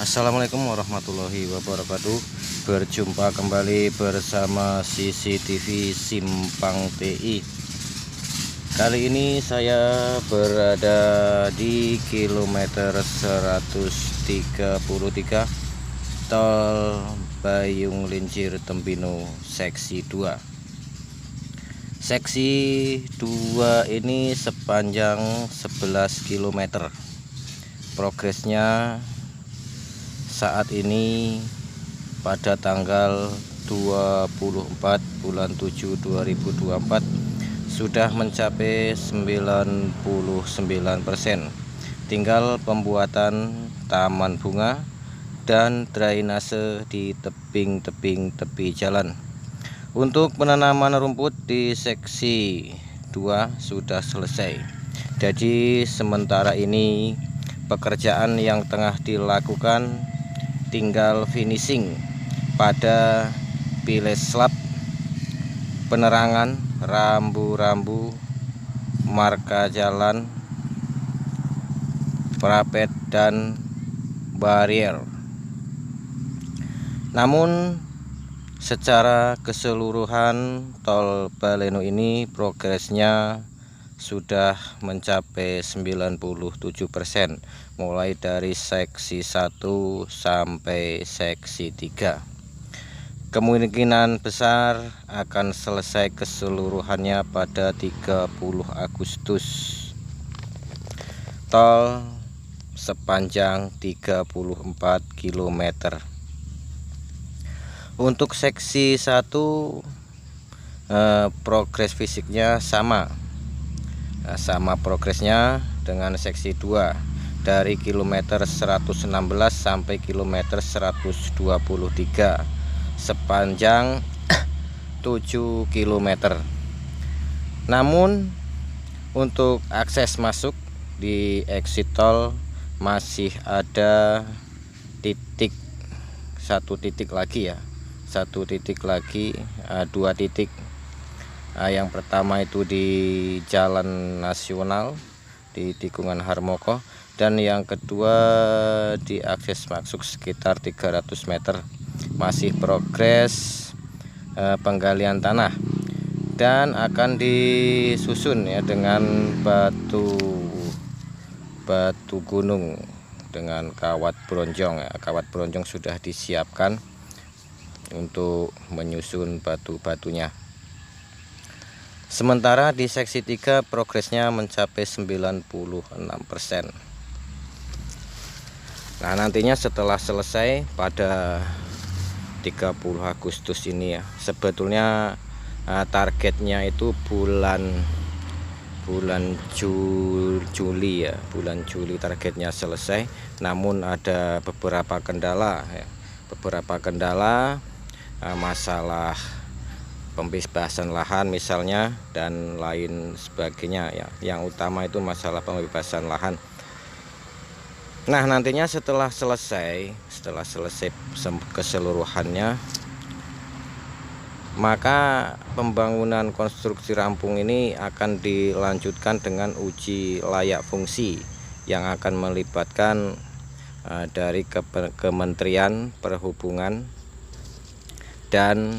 Assalamualaikum warahmatullahi wabarakatuh. Berjumpa kembali bersama CCTV Simpang TI. Kali ini saya berada di kilometer 133 Tol Bayung Lincir Tempino seksi 2. Seksi 2 ini sepanjang 11 km. Progresnya saat ini pada tanggal 24 bulan 7 2024 sudah mencapai 99%. Tinggal pembuatan taman bunga dan drainase di tebing-tebing tepi jalan. Untuk penanaman rumput di seksi 2 sudah selesai. Jadi sementara ini pekerjaan yang tengah dilakukan tinggal finishing pada biles slab, penerangan, rambu-rambu, marka jalan, parapet dan barier. Namun secara keseluruhan tol Baleno ini progresnya sudah mencapai 97%, mulai dari seksi 1 sampai seksi 3. Kemungkinan besar akan selesai keseluruhannya pada 30 Agustus. Tol sepanjang 34 km. Untuk seksi 1 progres fisiknya sama progresnya dengan seksi 2 dari kilometer 116 sampai kilometer 123 sepanjang 7 km. Namun untuk akses masuk di exit tol masih ada satu titik lagi, 2 titik. Yang pertama itu di Jalan Nasional di tikungan Harmoko, dan yang kedua di akses masuk sekitar 300 meter. Masih progres penggalian tanah dan akan disusun dengan batu gunung dengan kawat bronjong. Kawat bronjong sudah disiapkan untuk menyusun batu-batunya. Sementara di seksi 3 progresnya mencapai 96%. Nah, nantinya setelah selesai pada 30 Agustus ini sebetulnya targetnya itu bulan Juli bulan Juli targetnya selesai. Namun ada beberapa kendala masalah pembebasan lahan misalnya dan lain sebagainya Yang utama itu masalah pembebasan lahan. Nah, nantinya setelah selesai keseluruhannya, maka pembangunan konstruksi rampung ini akan dilanjutkan dengan uji layak fungsi yang akan melibatkan dari Kementerian Perhubungan dan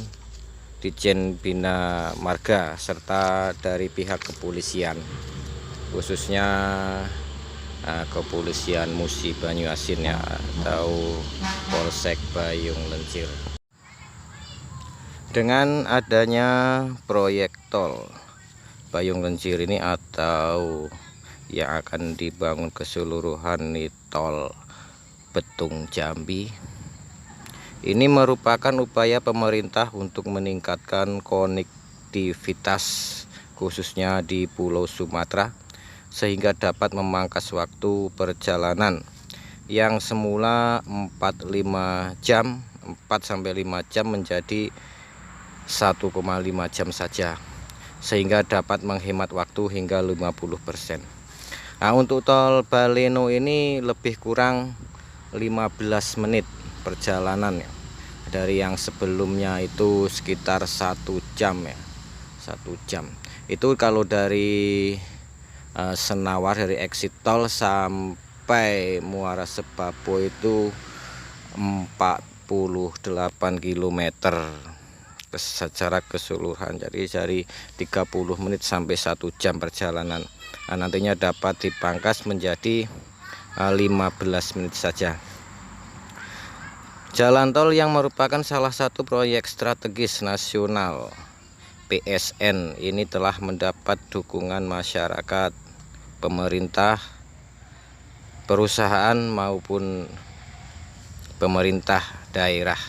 Ditjen Bina Marga serta dari pihak kepolisian, khususnya Kepolisian Musi Banyuasin atau Polsek Bayung Lincir. Dengan adanya proyek tol Bayung Lincir ini atau yang akan dibangun keseluruhan di tol Betung Jambi, ini merupakan upaya pemerintah untuk meningkatkan konektivitas khususnya di Pulau Sumatera, sehingga dapat memangkas waktu perjalanan yang semula 4 sampai 5 jam menjadi 1,5 jam saja, sehingga dapat menghemat waktu hingga 50%. Nah, untuk tol Baleno ini lebih kurang 15 menit perjalanan dari yang sebelumnya itu sekitar 1 jam 1 jam. Itu kalau dari Senawar, dari exit tol sampai Muara Sepapo itu 48 km secara keseluruhan. Jadi dari 30 menit sampai 1 jam perjalanan. Nah, nantinya dapat dipangkas menjadi 15 menit saja. Jalan tol yang merupakan salah satu proyek strategis nasional PSN ini telah mendapat dukungan masyarakat, pemerintah, perusahaan maupun pemerintah daerah,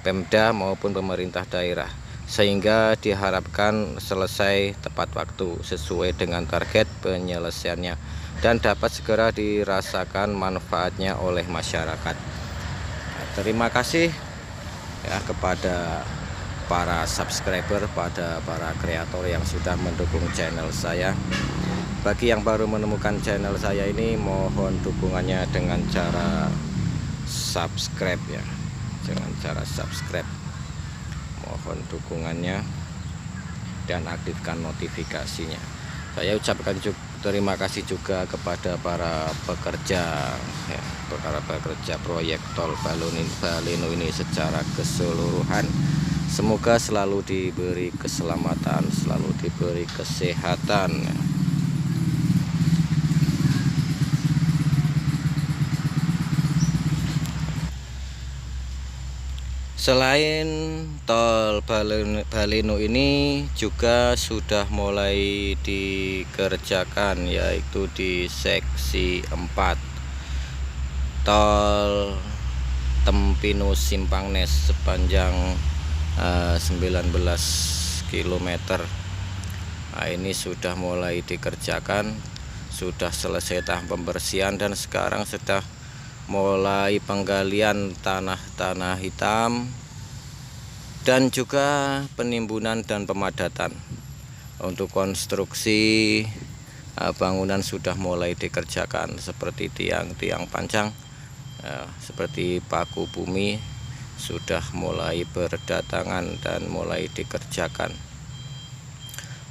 Pemda maupun pemerintah daerah, sehingga diharapkan selesai tepat waktu sesuai dengan target penyelesaiannya dan dapat segera dirasakan manfaatnya oleh masyarakat. Terima kasih ya kepada para subscriber, pada para kreator yang sudah mendukung channel saya. Bagi yang baru menemukan channel saya ini, mohon dukungannya dengan cara subscribe ya, dengan cara subscribe. Mohon dukungannya dan aktifkan notifikasinya. Saya ucapkan terima kasih juga kepada para pekerja ya, para pekerja proyek tol Baleno ini secara keseluruhan. Semoga selalu diberi keselamatan, selalu diberi kesehatan. Selain tol Baleno ini juga sudah mulai dikerjakan, yaitu di seksi 4 tol Tempino Simpangnes sepanjang 19 km. Nah, ini sudah mulai dikerjakan, sudah selesai tahap pembersihan dan sekarang sudah mulai penggalian tanah hitam dan juga penimbunan dan pemadatan. Untuk konstruksi bangunan sudah mulai dikerjakan seperti tiang-tiang pancang, seperti paku bumi sudah mulai berdatangan dan mulai dikerjakan.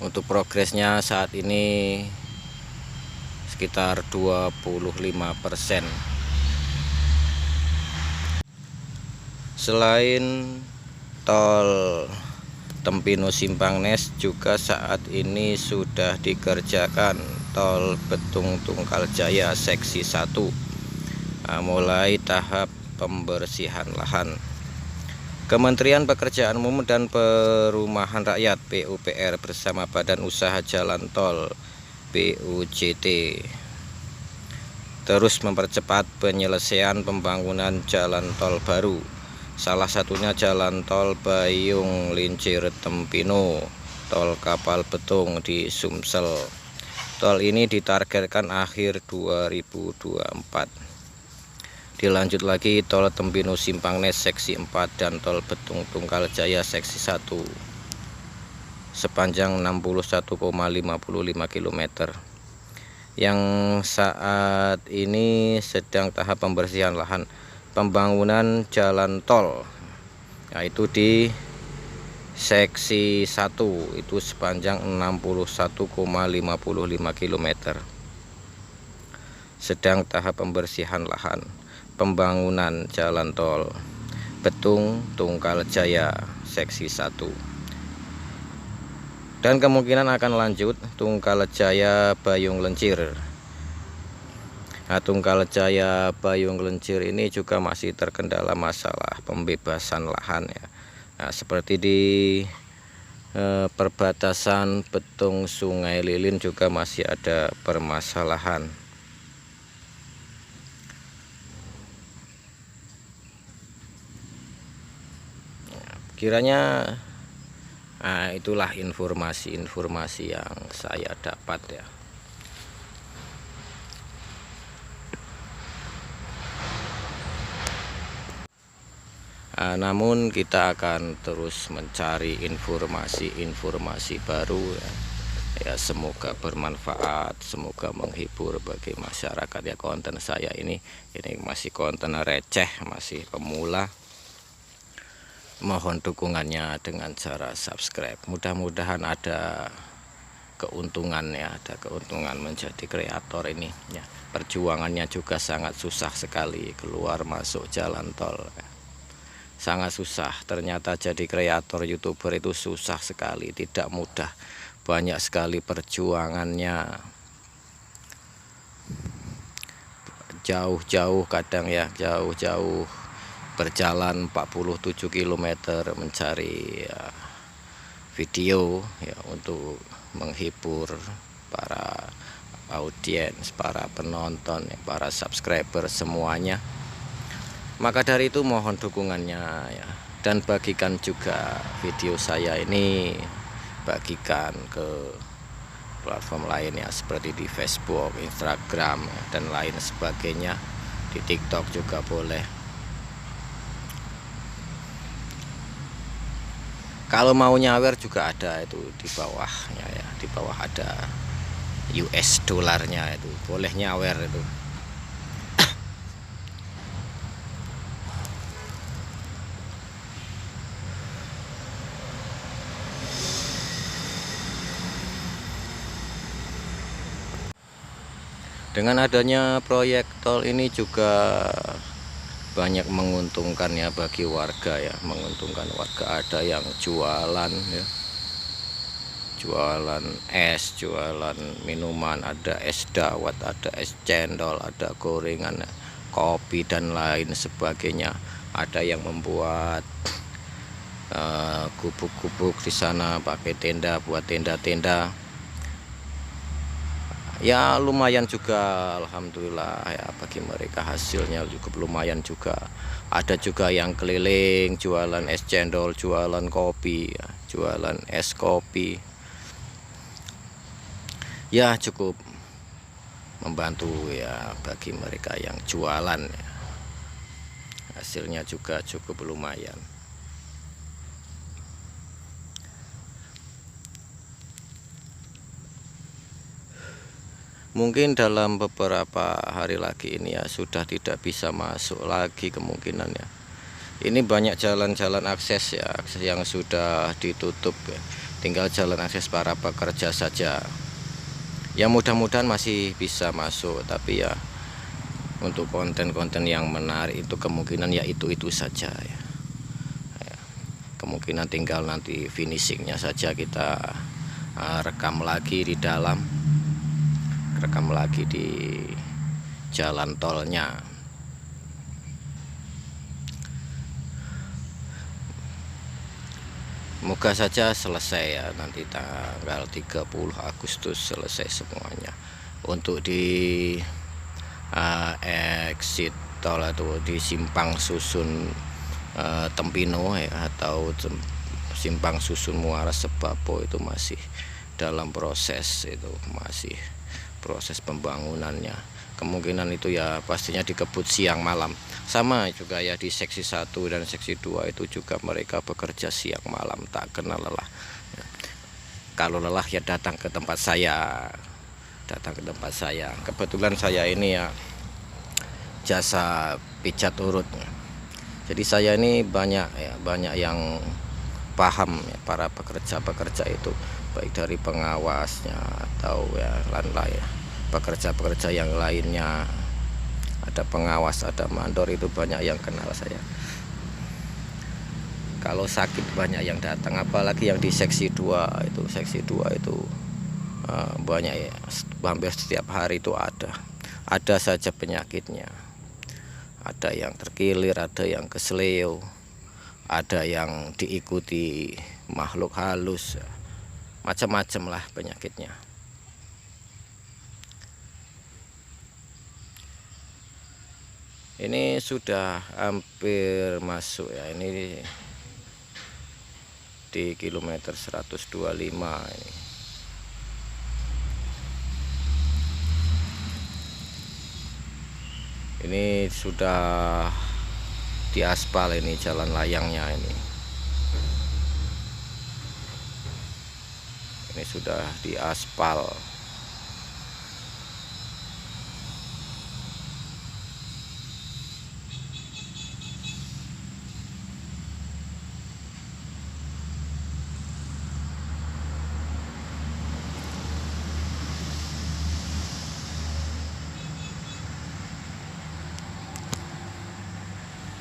Untuk progresnya saat ini sekitar 25%. Selain tol Tempino Simpangnes juga saat ini sudah dikerjakan tol Betung Tungkal Jaya seksi 1, mulai tahap pembersihan lahan. Kementerian Pekerjaan Umum dan Perumahan Rakyat PUPR bersama Badan Usaha Jalan Tol BUJT terus mempercepat penyelesaian pembangunan jalan tol baru. Salah satunya jalan tol Bayung Lincir Tempino, tol Kapal Betung di Sumsel. Tol ini ditargetkan akhir 2024. Dilanjut lagi tol Tempino Simpangnes seksi 4 dan tol Betung Tungkal Jaya seksi 1 sepanjang 61,55 km yang saat ini sedang tahap pembersihan lahan pembangunan jalan tol, yaitu di seksi 1 itu sepanjang 61,55 km. Sedang tahap pembersihan lahan pembangunan jalan tol Betung Tungkal Jaya seksi 1. Dan kemungkinan akan lanjut Tungkal Jaya Bayung Lincir. Nah, Tungkal Jaya Bayung Lincir ini juga masih terkendala masalah pembebasan lahan ya. Nah, seperti di perbatasan Betung Sungai Lilin juga masih ada permasalahan. Kiranya itulah informasi-informasi yang saya dapat ya. Namun kita akan terus mencari informasi-informasi baru ya. Ya, semoga bermanfaat, semoga menghibur bagi masyarakat ya. Konten saya ini masih konten receh, masih pemula. Mohon dukungannya dengan cara subscribe. Mudah-mudahan ada keuntungan ya, ada keuntungan menjadi kreator ini ya. Perjuangannya juga sangat susah sekali, keluar masuk jalan tol ya. Sangat susah, ternyata jadi kreator YouTuber itu susah sekali, tidak mudah, banyak sekali perjuangannya, jauh-jauh kadang ya, jauh-jauh berjalan 47 km mencari ya, video ya, untuk menghibur para audiens, para penonton, para subscriber semuanya. Maka dari itu mohon dukungannya ya, dan bagikan juga video saya ini, bagikan ke platform lain ya, seperti di Facebook, Instagram ya, dan lain sebagainya. Di TikTok juga boleh. Kalau mau nyawer juga ada itu di bawahnya ya, di bawah ada US dolarnya, itu boleh nyawer itu. Dengan adanya proyek tol ini juga banyak menguntungkan ya bagi warga ya, menguntungkan warga. Ada yang jualan ya, jualan es, jualan minuman, ada es dawet, ada es cendol, ada gorengan, kopi dan lain sebagainya. Ada yang membuat gubuk-gubuk di sana, pakai tenda, buat tenda-tenda. Ya lumayan juga, alhamdulillah ya, bagi mereka hasilnya juga lumayan juga. Ada juga yang keliling jualan es cendol, jualan kopi ya, jualan es kopi. Ya cukup membantu ya bagi mereka yang jualan ya. Hasilnya juga cukup lumayan. Mungkin dalam beberapa hari lagi ini ya sudah tidak bisa masuk lagi kemungkinan ya. Ini banyak jalan-jalan akses ya, akses yang sudah ditutup ya. Tinggal jalan akses para pekerja saja. Ya mudah-mudahan masih bisa masuk, tapi ya untuk konten-konten yang menarik itu kemungkinan ya itu saja ya. Kemungkinan tinggal nanti finishingnya saja, kita rekam lagi di dalam, rekam lagi di jalan tolnya. Moga saja selesai ya, nanti tanggal 30 Agustus selesai semuanya. Untuk di exit tol atau di simpang susun Tempino ya, atau simpang susun Muara Sebapo itu masih dalam proses, itu masih proses pembangunannya. Kemungkinan itu ya pastinya dikebut siang malam. Sama juga ya di seksi 1 dan seksi 2 itu juga mereka bekerja siang malam, tak kenal lelah ya. Kalau lelah ya datang ke tempat saya, datang ke tempat saya. Kebetulan saya ini ya jasa pijat urut ya. Jadi saya ini banyak yang paham ya, para pekerja-pekerja itu, baik dari pengawasnya atau ya lain-lain ya, pekerja-pekerja yang lainnya, ada pengawas, ada mandor, itu banyak yang kenal saya. Kalau sakit banyak yang datang, apalagi yang di seksi 2 itu, seksi 2 itu banyak ya, hampir setiap hari itu ada saja penyakitnya. Ada yang terkilir, ada yang kesleo, ada yang diikuti makhluk halus, macam-macam lah penyakitnya. Ini sudah hampir masuk ya, ini di kilometer 125 ini. Ini sudah diaspal, ini jalan layangnya ini. Ini sudah diaspal.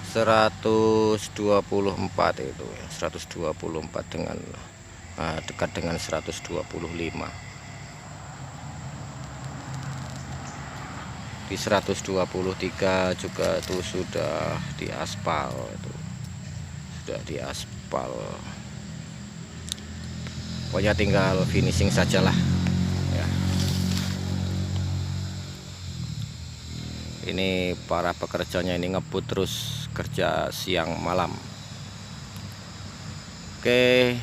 124 itu ya, 124 dengan dekat dengan 125. Di 123 juga itu sudah diaspal, itu sudah diaspal. Pokoknya tinggal finishing sajalah ya. Ini para pekerjanya ini ngebut terus, kerja siang malam. Oke,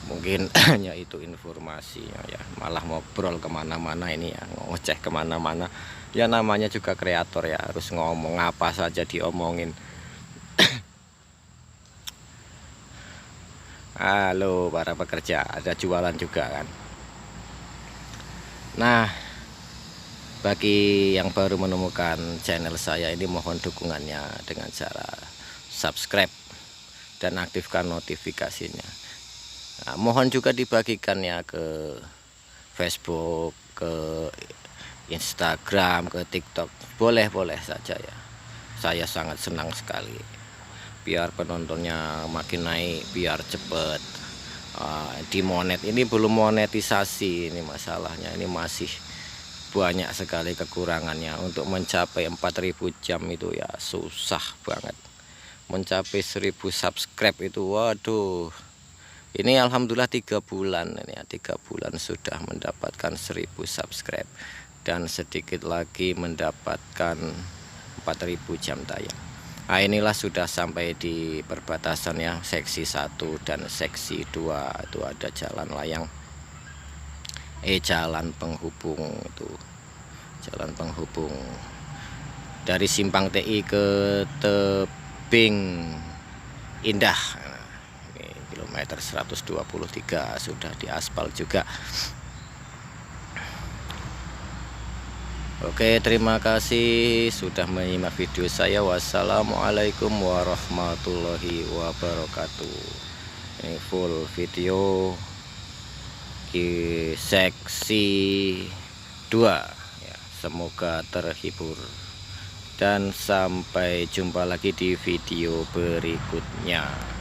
mungkin hanya itu informasinya ya. Malah ngobrol kemana-mana ini ya, ngoceh kemana-mana ya, namanya juga kreator ya, harus ngomong apa saja diomongin. Halo para pekerja, ada jualan juga kan. Nah, bagi yang baru menemukan channel saya ini, mohon dukungannya dengan cara subscribe dan aktifkan notifikasinya. Nah, mohon juga dibagikan ya ke Facebook, ke Instagram, ke TikTok, boleh-boleh saja ya. Saya sangat senang sekali, biar penontonnya makin naik, biar cepet dimonet. Ini belum monetisasi, ini masalahnya, ini masih banyak sekali kekurangannya. Untuk mencapai 4000 jam itu ya susah banget. Mencapai 1000 subscribe itu waduh, ini alhamdulillah 3 bulan ini ya, 3 bulan sudah mendapatkan 1000 subscribe, dan sedikit lagi mendapatkan 4000 jam tayang. Nah, inilah sudah sampai di perbatasan ya, seksi 1 dan seksi 2 itu ada jalan layang, jalan penghubung, itu jalan penghubung dari Simpang TI ke Tebing Indah. Nah, ini kilometer 123 sudah diaspal juga. Oke, terima kasih sudah menyimak video saya. Wassalamualaikum warahmatullahi wabarakatuh. Ini full video di seksi 2 ya. Semoga terhibur dan sampai jumpa lagi di video berikutnya.